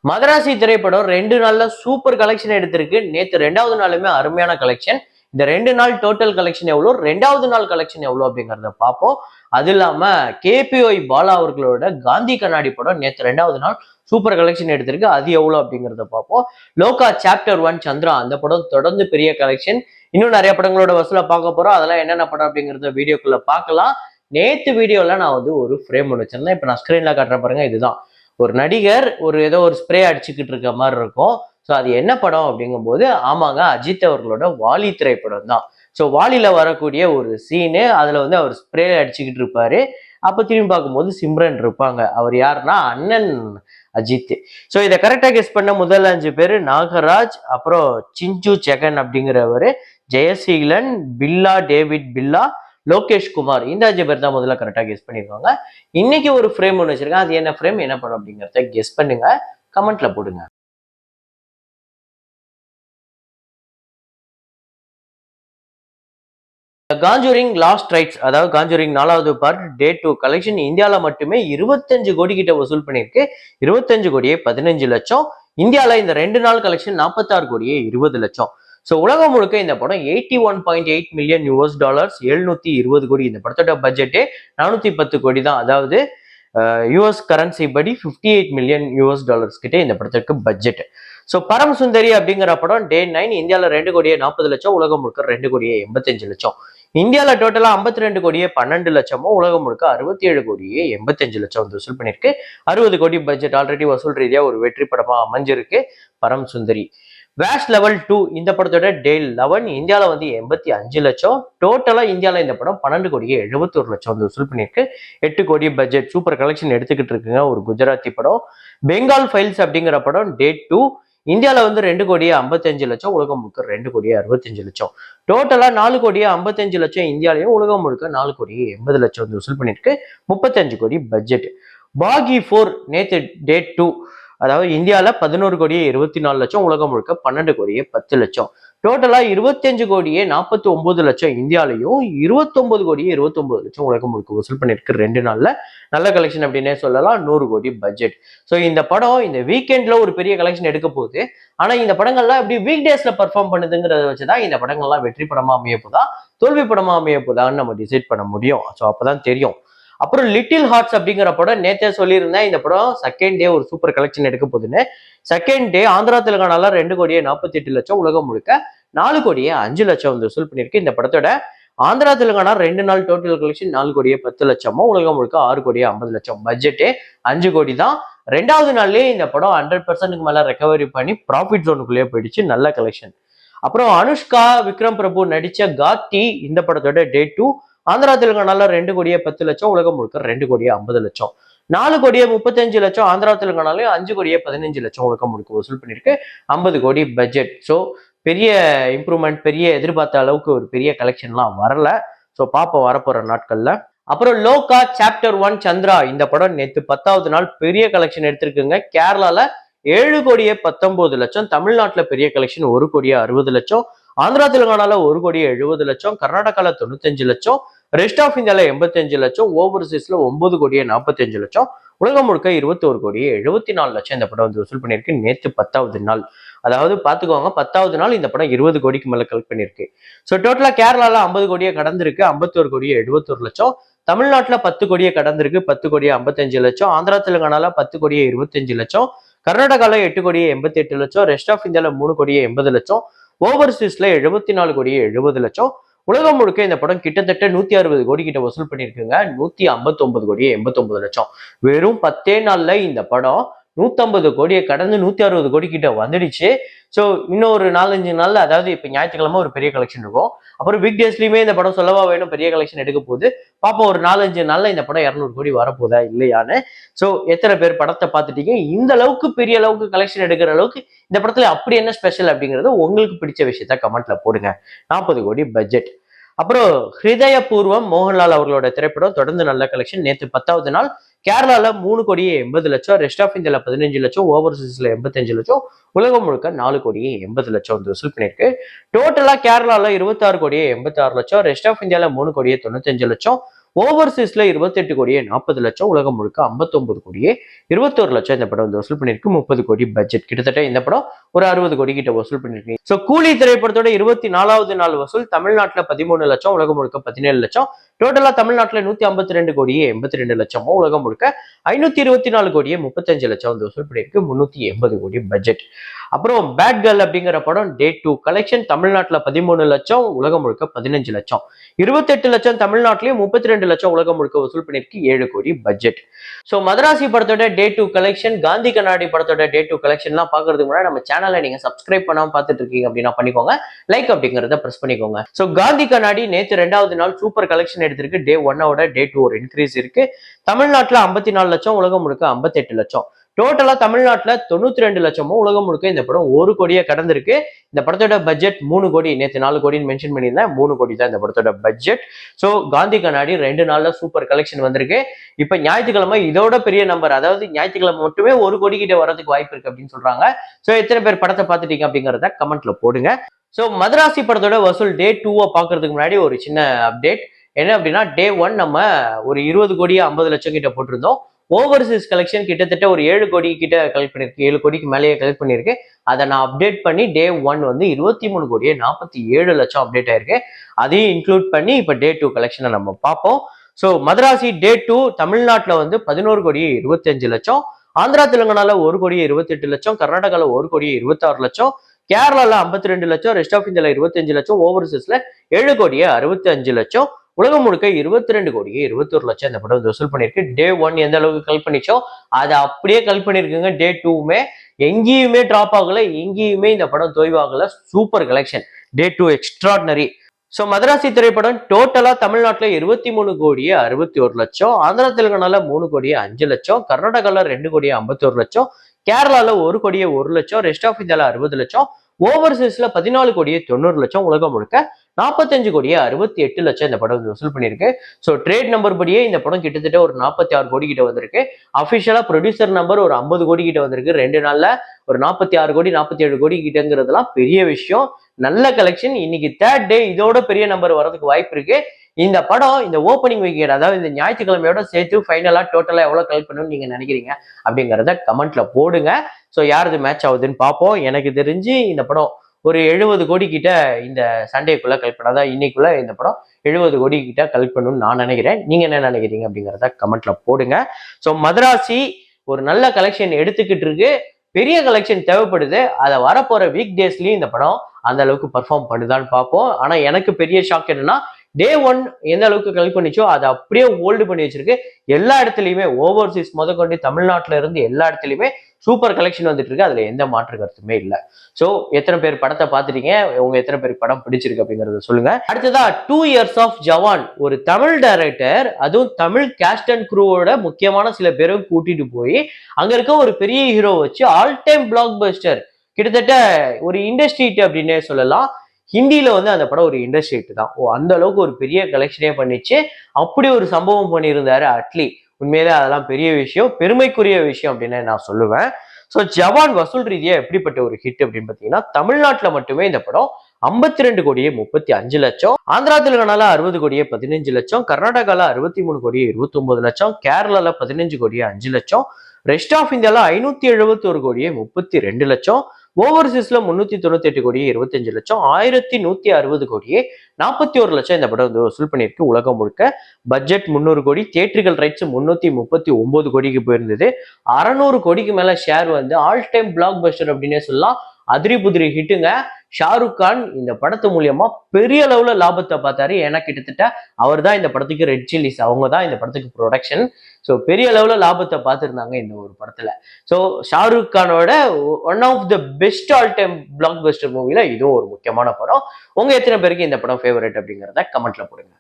மதராசி திரைப்படம் 2 நாள்ல super collection எடுத்திருக்கு. நேத்து 2வது நாளுமே அருமையான கலெக்ஷன். இந்த 2 நாள் டோட்டல் கலெக்ஷன் எவ்வளோ, 2வது நாள் கலெக்ஷன் எவ்வளோ அப்படிங்கிறத பார்ப்போம். அது இல்லாம கேபிஒய் பாலா அவர்களோட காந்தி கண்ணாடி படம் நேத்து 2வது நாள் சூப்பர் கலெக்ஷன் எடுத்திருக்கு. அது எவ்வளோ அப்படிங்கிறத பார்ப்போம். லோகா சாப்டர் 1 சந்திரா அந்த படம் தொடர்ந்து பெரிய கலெக்ஷன். இன்னும் நிறைய படங்களோட வசூலை பார்க்க போறோம். அதெல்லாம் என்னென்ன படம் அப்படிங்கிறத வீடியோக்குள்ள பார்க்கலாம். நேத்து வீடியோல நான் ஒரு ஃப்ரேம் ஒன்று வச்சிருந்தேன். இப்போ நான் ஸ்கிரீன்ல காட்டுற பாருங்க, இதுதான். ஒரு நடிகர் ஏதோ ஒரு ஸ்ப்ரே அடிச்சுக்கிட்டு இருக்க மாதிரி இருக்கும். ஸோ அது என்ன படம் அப்படிங்கும்போது, ஆமாங்க, அஜித் அவர்களோட வாலி திரைப்படம் தான். ஸோ வாலியில வரக்கூடிய ஒரு சீனு, அதுல அவர் ஸ்ப்ரே அடிச்சுக்கிட்டு இருப்பாரு. அப்ப திரும்பி பார்க்கும்போது சிம்ரன் இருப்பாங்க. அவர் யாருன்னா அண்ணன் அஜித். ஸோ இதை கரெக்டா கெஸ் பண்ண முதல் 5 பேரு நாகராஜ், அப்புறம் சிஞ்சு ஜெகன் அப்படிங்கிறவரு, ஜெயசீலன், பில்லா டேவிட் பில்லா, லோகேஷ் குமார், இந்த 5 பேர் தான் முதல்ல கரெக்டா கெஸ் பண்ணிருக்காங்க. இன்னைக்கு ஒரு ஃப்ரேம் ஒன்று வச்சிருக்கேன். அது என்ன ஃப்ரேம், என்ன படம் அப்படிங்கிறத கெஸ் பண்ணுங்க, கமெண்ட்ல போடுங்க. காஞ்சூரிங் லாஸ்ட் ரைட்ஸ், அதாவது காஞ்சூரிங் 4வது பார்ட் டே 2 கலெக்ஷன் இந்தியாவில மட்டுமே 25 கோடி கிட்ட வசூல் பண்ணிருக்கு. 25 கோடியே 15 லட்சம். இந்தியாவில இந்த 2 நாள் கலெக்ஷன் 46 கோடியே 20 லட்சம். ஸோ உலகம் முழுக்க இந்த படம் 81.8 மில்லியன் US டாலர்ஸ், 720 கோடி. இந்த படத்தோட பட்ஜெட்டே 410 கோடி தான். அதாவது யூஎஸ் கரன்சி படி 58 மில்லியன் US டாலர்ஸ் கிட்டே இந்த படத்துக்கு பட்ஜெட். ஸோ பரம் சுந்தரி அப்படிங்கிற படம் டே 9 இந்தியாவில் 2 கோடியே 40 லட்சம், உலகம் முழுக்க 2 கோடியே 85 லட்சம். இந்தியாவில் டோட்டலா 52 கோடியே 12 லட்சமும், உலகம் முழுக்க 67 கோடியே 85 லட்சம் வசூல் பண்ணிருக்கு. 60 கோடி பட்ஜெட் ஆல்ரெடி வசூல் ரீதியா ஒரு வெற்றி படமா அமைஞ்சிருக்கு பரம் சுந்தரி. வேஷ் லெவல் 2 இந்த படத்தோட டே 11 இந்தியாவில் 85 லட்சம், டோட்டலா இந்தியாவில் இந்த படம் 12 கோடியே 71 லட்சம் வசூல் பண்ணிருக்கு. 8 கோடி பட்ஜெட், சூப்பர் கலெக்ஷன் எடுத்துக்கிட்டு இருக்குங்க. ஒரு குஜராத்தி படம். பெங்கால் ஃபைல்ஸ் அப்படிங்கிற படம் டே 2 இந்தியாவில் 2 கோடியே 55 லட்சம், உலகம் முழுக்க 2 கோடியே 65 லட்சம். டோட்டலா 4 கோடியே 55 லட்சம் இந்தியாலையும், உலகம் முழுக்க 4 கோடியே 80 லட்சம் வசூல் பண்ணிருக்கு. 35 கோடி பட்ஜெட். பாகி 4 நேத்து டே 2, அதாவது இந்தியாவில் 11 கோடியே 24 லட்சம், உலகம் முழுக்க 12 கோடியே 10 லட்சம். டோட்டலா 25 கோடியே 49 லட்சம் இந்தியாலையும், 29 கோடியே 29 லட்சம் உலகம் முழுக்க வசூல் பண்ணிருக்கு. 2 நாள்ல நல்ல கலெக்ஷன் அப்படின்னே சொல்லலாம். 100 கோடி பட்ஜெட். ஸோ இந்த படம் இந்த வீக்கெண்ட்ல ஒரு பெரிய கலெக்ஷன் எடுக்க போகுது. ஆனா இந்த படங்கள்லாம் எப்படி வீக் டேஸ்ல பர்ஃபார்ம் பண்ணுதுங்கிறத வச்சுதான் இந்த படங்கள்லாம் வெற்றி படமா அமைய போதா, தோல்வி படமா அமைய போதான்னு நம்ம டிசைட் பண்ண முடியும். ஸோ அப்பதான் தெரியும். அப்புறம் லிட்டில் ஹார்ட்ஸ் அப்படிங்கிற படம் நேத்தே சொல்லியிருந்தேன், இந்த படம் செகண்ட் டே ஒரு சூப்பர் கலெக்ஷன் எடுக்க போகுதுன்னு. செகண்ட் டே ஆந்திரா தெலுங்கானால 2 கோடியே 48 லட்சம், உலகம் முழுக்க 4 கோடியே 5 லட்சம் வசூல் பண்ணிருக்கு. இந்த படத்தோட ஆந்திரா தெலுங்கானா 2 நாள் டோட்டல் கலெக்ஷன் 4 கோடியே 10 லட்சமும், உலகம் முழுக்க 6 கோடியே 50 லட்சம். பட்ஜெட்டே 5 கோடி தான். 2வது நாள்லயே இந்த படம் 100% மேல ரெக்கவரி பண்ணி ப்ராஃபிட் ஜோனுக்குள்ளேயே போயிடுச்சு. நல்ல கலெக்ஷன். அப்புறம் அனுஷ்கா விக்ரம் பிரபு நடிச்ச காத்தி இந்த படத்தோட டே 2 ஆந்திரா தெலுங்கானால 2 கோடியே 10 லட்சம், உலகம் முழுக்க 2 கோடியே 50 லட்சம். 4 கோடியே 35 லட்சம் ஆந்திரா தெலுங்கானாலையும், 5 கோடியே 15 லட்சம் உலகம் முழுக்க வசூல் பண்ணிருக்கு. 50 கோடி பட்ஜெட். ஸோ பெரிய இம்ப்ரூவ்மெண்ட், பெரிய எதிர்பார்த்த அளவுக்கு ஒரு பெரிய கலெக்ஷன்லாம் வரல. ஸோ பார்ப்போம் வரப்போற நாட்கள்ல. அப்புறம் லோகா சாப்டர் 1 சந்திரா இந்த படம் நேத்து 10வது நாள் பெரிய கலெக்ஷன் எடுத்திருக்குங்க. கேரளால 7 கோடியே 19 லட்சம், தமிழ்நாட்டுல பெரிய கலெக்ஷன் 1 கோடியே 60 லட்சம், ஆந்திரா தெலுங்கானால 1 கோடியே 70 லட்சம், கர்நாடகால 95 லட்சம், ரெஸ்ட் ஆஃப் இந்தியால 85 லட்சம், ஓவர்சீஸ்ல 9 கோடியே 45 லட்சம், உலகம் முழுக்க 21 கோடியே 74 லட்சம் இந்த படம் வசூல் பண்ணியிருக்கு. நேத்து 10வது நாள், அதாவது பாத்துக்கோங்க, 10வது நாள் இந்த படம் 20 கோடிக்கு மேல கலெக்ட் பண்ணிருக்கு. ஸோ டோட்டலா கேரளால 50 கோடியே கடந்திருக்கு, 51 கோடியே 71 லட்சம், தமிழ்நாட்டுல 10 கோடியே கடந்திருக்கு, 10 கோடியே 55 லட்சம், ஆந்திரா தெலுங்கானால 10 கோடியே 25 லட்சம், கர்நாடகால 8 கோடியே 88 லட்சம், ரெஸ்ட் ஆஃப் இந்தியால 3 கோடியே 80 லட்சம், ஓவர்சீஸ்ல 74 கோடியே 70 லட்சம். உலகம் முழுக்க இந்த படம் கிட்டத்தட்ட 160 கோடி கிட்ட வசூல் பண்ணியிருக்குங்க. 159 கோடியே 89 லட்சம். வெறும் 10 நாள்ல இந்த படம் 150 கோடியை கடந்து 160 கோடி கிட்ட வந்துடுச்சு. ஸோ இன்னும் ஒரு 4-5 நாள்ல, அதாவது இப்ப ஞாயிற்றுக்கிழமை ஒரு பெரிய கலெக்ஷன் இருக்கும். அப்புறம் வீக் டேஸ்லயுமே இந்த படம் சொல்லவா வேணும், பெரிய கலெக்ஷன் எடுக்க போகுது. பாப்போம் ஒரு 4-5 நாள்ல இந்த படம் 200 கோடி வரப்போதா இல்லையான்னு. ஸோ எத்தனை பேர் படத்தை பார்த்துட்டீங்க, இந்த அளவுக்கு பெரிய அளவுக்கு கலெக்ஷன் எடுக்கிற அளவுக்கு இந்த படத்துல அப்படி என்ன ஸ்பெஷல் அப்படிங்கிறது உங்களுக்கு பிடிச்ச விஷயத்த கமெண்ட்ல போடுங்க. 40 கோடி பட்ஜெட். அப்புறம் ஹிருதயபூர்வம் மோகன்லால் அவர்களோட திரைப்படம் தொடர்ந்து நல்ல கலெக்ஷன். நேற்று 10வது நாள் கேரளால 3 கோடியே 80 லட்சம், ரெஸ்ட் ஆஃப் இந்தியால 15 லட்சம், ஓவர்சீஸ்ல 85 லட்சம், உலகம் முழுக்க 4 கோடியே 80 லட்சம் வந்து வசூல் பண்ணியிருக்கு. டோட்டலா கேரளால 26 கோடியே 86 லட்சம், ரெஸ்ட் ஆஃப் இந்தியால 3 கோடியே 95 லட்சம், ஓவர்சீஸ்ல 28 கோடியே 40 லட்சம், உலகம் முழுக்க 59 கோடியே 21 லட்சம் இந்த படம் வந்து வசூல் பண்ணிருக்கு. 30 கோடி பட்ஜெட். கிட்டத்தட்ட இந்த படம் ஒரு 60 கோடி கிட்ட வசூல் பண்ணிருக்கு. சோ கூலி திரைப்படத்தோட 24வது நாள் வசூல் தமிழ்நாட்டுல 13 லட்சம், உலகம் முழுக்க 17 லட்சம். டோட்டலா தமிழ்நாட்டுல 152 கோடியே 82 லட்சமும், உலகம் முழுக்க 524 கோடியே 35 லட்சம் வந்து வசூல் பண்ணிருக்கு. 380 கோடி பட்ஜெட். அப்புறம் பேட் கேர்ள் அப்படிங்கிற படம் டே 2 கலெக்ஷன் தமிழ்நாட்டுல 13 லட்சம், உலகம் முழுக்க 15 லட்சம். 28 லட்சம் தமிழ்நாட்டிலேயே, 32 லட்சம் உலகம் முழுக்க வசூல் பண்ணிருக்கு. 7 கோடி பட்ஜெட். சோ மதராசி படத்தோட டே 2 கலெக்ஷன், காந்தி கண்ணாடி படத்தோட டே 2 கலெக்ஷன் எல்லாம் பாக்குறதுக்கு முன்னாடி நம்ம சேனலை நீங்க சப்ஸ்கிரைப் பண்ணாம பாத்துட்டு இருக்கீங்க அப்படின்னா பண்ணிக்கோங்க. லைக் அப்படிங்கறத பிரஸ் பண்ணிக்கோங்க. சோ காந்தி கண்ணாடி நேத்து 2வது நாள் சூப்பர் கலெக்ஷன் எடுத்திருக்கு. டே 1 டே 2 ஒரு இன்க்ரீஸ் இருக்கு. தமிழ்நாட்டுல 54 லட்சம், உலகம் முழுக்க 58 லட்சம். டோட்டலா தமிழ்நாட்டுல 92 லட்சமும், உலகம் முழுக்க இந்த படம் 1 கோடியே கடந்திருக்கு. இந்த படத்தோட பட்ஜெட் 3 கோடி. நேற்று 4 கோடின்னு மென்ஷன் பண்ணியிருந்தேன். 3 கோடி தான் இந்த படத்தோட பட்ஜெட். சோ காந்தி கண்ணாடி 2 நாள்ல சூப்பர் கலெக்ஷன் வந்திருக்கு. இப்ப ஞாயிற்றுக்கிழமை இதோட பெரிய நம்பர், அதாவது ஞாயிற்றுக்கிழமை மட்டுமே 1 கோடி கிட்ட வரதுக்கு வாய்ப்பு இருக்கு அப்படின்னு சொல்றாங்க. சோ எத்தனை பேர் படத்தை பார்த்துட்டீங்க அப்படிங்கறத கமெண்ட்ல போடுங்க. சோ மதராசி படத்தோட வசூல் டே 2 பாக்குறதுக்கு முன்னாடி ஒரு சின்ன அப்டேட். என்ன அப்படின்னா டே 1 நம்ம ஒரு 20 கோடியே 50 லட்சம் கிட்ட போட்டிருந்தோம். ஓவர்சீஸ் கலெக்ஷன் கிட்டத்தட்ட ஒரு 7 கோடி கிட்ட கலெக்ட் பண்ணிருக்கு. 7 கோடிக்கு மேலேயே கலெக்ட் பண்ணிருக்கு. அதை நான் அப்டேட் பண்ணி டே 1 வந்து 23 கோடியே 47 லட்சம் அப்டேட் ஆயிருக்கு. அதையும் இன்க்ளூட் பண்ணி இப்ப டே 2 கலெக்ஷனை நம்ம பார்ப்போம். ஸோ மதராசி டே 2 தமிழ்நாட்டில் வந்து 11 கோடியே 25 லட்சம், ஆந்திரா தெலுங்கானால 1 கோடியே 28 லட்சம், கர்நாடகால 1 கோடியே 26 லட்சம், கேரளால 52 லட்சம், ரெஸ்ட் ஆஃப் இந்தியால 25 லட்சம், ஓவர்சீஸ்ல 7 கோடியே 65 லட்சம், உலகம் முழுக்க 22 கோடியே 21 லட்சம் இந்த படம் வந்து வசூல் பண்ணிருக்கு. டே 1 எந்த அளவுக்கு கல் பண்ணிச்சோ அதை அப்படியே கல் பண்ணிருக்குங்க. டே 2மே எங்கேயுமே டிராப் ஆகல, எங்கேயுமே இந்த படம் தொய்வாகல. Super collection. Day 2 extraordinary. So Madharaasi திரைப்படம் டோட்டலா தமிழ்நாட்டுல 23 கோடியே 61 லட்சம், ஆந்திரா தெலுங்கானால 3 கோடியே 5 லட்சம், கர்நாடகால 2 கோடியே 51 லட்சம், கேரளால 1 கோடியே 1 லட்சம், ரெஸ்ட் ஆஃப் இந்தியால 60 லட்சம், ஓவர்சீஸ்ல 14 கோடியே 90 லட்சம், உலகம் முழுக்க 45 கோடியே 68 லட்சம் இந்த படம் வசூல் பண்ணிருக்கு. ஸோ ட்ரேட் நம்பர் படியே இந்த படம் கிட்டத்தட்ட ஒரு 46 கோடி கிட்ட வந்திருக்கு. அபிஷியலா ப்ரொடியூசர் நம்பர் ஒரு 50 கோடி கிட்ட வந்திருக்கு. 2 நாள்ல ஒரு 46 கோடி 47 கோடி கிட்டங்கிறதுலாம் பெரிய விஷயம். நல்ல கலெக்ஷன். இன்னைக்கு 3rd டே இதோட பெரிய நம்பர் வரதுக்கு வாய்ப்பு இருக்கு. இந்த படம் இந்த ஓப்பனிங் வீக்கெண்ட், அதாவது இந்த ஞாயிற்றுக்கிழமையோட சேர்த்து ஃபைனலா டோட்டலா எவ்வளவு கலெக்ட் பண்ணணும்னு நீங்க நினைக்கிறீங்க அப்படிங்கறத கமெண்ட்ல போடுங்க. ஸோ யாருக்கு மேட்ச் ஆகுதுன்னு பார்ப்போம். எனக்கு தெரிஞ்சு இந்த படம் ஒரு 70 கோடி கிட்ட இந்த சண்டேக்குள்ள கலெக்ட் பண்ண, அதான் இன்னைக்குள்ள இந்த படம் 70 கோடி கிட்ட கலெக்ட் பண்ணணும்னு நான் நினைக்கிறேன். நீங்க என்ன நினைக்கிறீங்க அப்படிங்கிறத கமெண்ட்ல போடுங்க. ஸோ மதராசி ஒரு நல்ல கலெக்ஷன் எடுத்துக்கிட்டு இருக்கு. பெரிய கலெக்ஷன் தேவைப்படுது. அதை வரப்போற வீக் டேஸ்லயும் இந்த படம் அந்த அளவுக்கு பர்ஃபார்ம் பண்ணுதான்னு பார்ப்போம். ஆனா எனக்கு பெரிய ஷாக் என்னன்னா டே 1 எந்த அளவுக்கு கலெக்ட் பண்ணிச்சோ அதை அப்படியே ஹோல்டு பண்ணி வச்சிருக்கு. எல்லா இடத்துலயுமே ஓவர்சீஸ் முதற்கொண்டு தமிழ்நாட்டுல இருந்து எல்லா இடத்துலயுமே சூப்பர் கலெக்ஷன் வந்துட்டு இருக்கு. அதுல எந்த மாற்று கருத்துமே இல்லை. சோ எத்தனை பேர் படத்தை பார்த்துட்டீங்க, உங்க எத்தனை பேருக்கு படம் பிடிச்சிருக்கு அப்படிங்கறத சொல்லுங்க. அடுத்ததா 2 இயர்ஸ் ஆஃப் ஜவான், ஒரு தமிழ் டைரக்டர், அதுவும் தமிழ் கேஸ்ட் அண்ட் க்ரூவோட முக்கியமான சில பேரும் கூட்டிட்டு போய் அங்க இருக்க ஒரு பெரிய ஹீரோ வச்சு ஆல் டைம் பிளாக் பஸ்டர், கிட்டத்தட்ட ஒரு இண்டஸ்ட்ரி ஹிட் அப்படின்னே சொல்லலாம். ஹிந்தியில வந்து அந்த படம் ஒரு இண்டஸ்ட்ரி ஹிட் தான். அந்த அளவுக்கு ஒரு பெரிய கலெக்ஷனே பண்ணிச்சு. அப்படி ஒரு சம்பவம் பண்ணியிருந்தாரு அட்லி. உண்மையிலே அதெல்லாம் பெரிய விஷயம், பெருமைக்குரிய விஷயம் அப்படின்னு நான் சொல்லுவேன். ஸோ ஜவான் வசூல் ரீதியா எப்படிப்பட்ட ஒரு ஹிட் அப்படின்னு பாத்தீங்கன்னா, தமிழ்நாட்டுல மட்டுமே இந்த படம் 52 கோடியே 35 லட்சம், ஆந்திரா தெலுங்கானால 60 கோடியே 15 லட்சம், கர்நாடகால 63 கோடியே 29 லட்சம், கேரளால 15 கோடியே 5 லட்சம், ரெஸ்ட் ஆஃப் இந்தியால 571 கோடியே 32 லட்சம், ஓவர்சீஸ்ல 398 கோடியே 25 லட்சம், 1160 கோடியே 41 லட்சம் இந்த படம் வந்து வசூல் பண்ணியிருக்கு. உலகம் முழுக்க பட்ஜெட் 300 கோடி, தியேட்டரிக்கல் ரைட்ஸ் 339 கோடிக்கு போயிருந்தது. 600 கோடிக்கு மேல ஷேர் வந்து ஆல் டைம் பிளாக் பஸ்டர் அப்படின்னே சொல்லலாம். அதிரி புதிரி ஹிட்டுங்க. ஷாருக் கான் இந்த படத்து மூலியமா பெரிய அளவுல லாபத்தை பார்த்தாரு. ஏன்னா கிட்டத்தட்ட அவர் தான் இந்த படத்துக்கு ரெட் சில்லிஸ், அவங்க தான் இந்த படத்துக்கு ப்ரொடக்ஷன். ஸோ பெரிய அளவுல லாபத்தை பார்த்துருந்தாங்க இந்த ஒரு படத்துல. ஸோ ஷாருக் கானோட one of the best all time blockbuster மூவில இதுவும் ஒரு முக்கியமான படம். உங்க எத்தனை பேருக்கு இந்த படம் ஃபேவரட் அப்படிங்கிறத கமெண்ட்ல போடுங்க.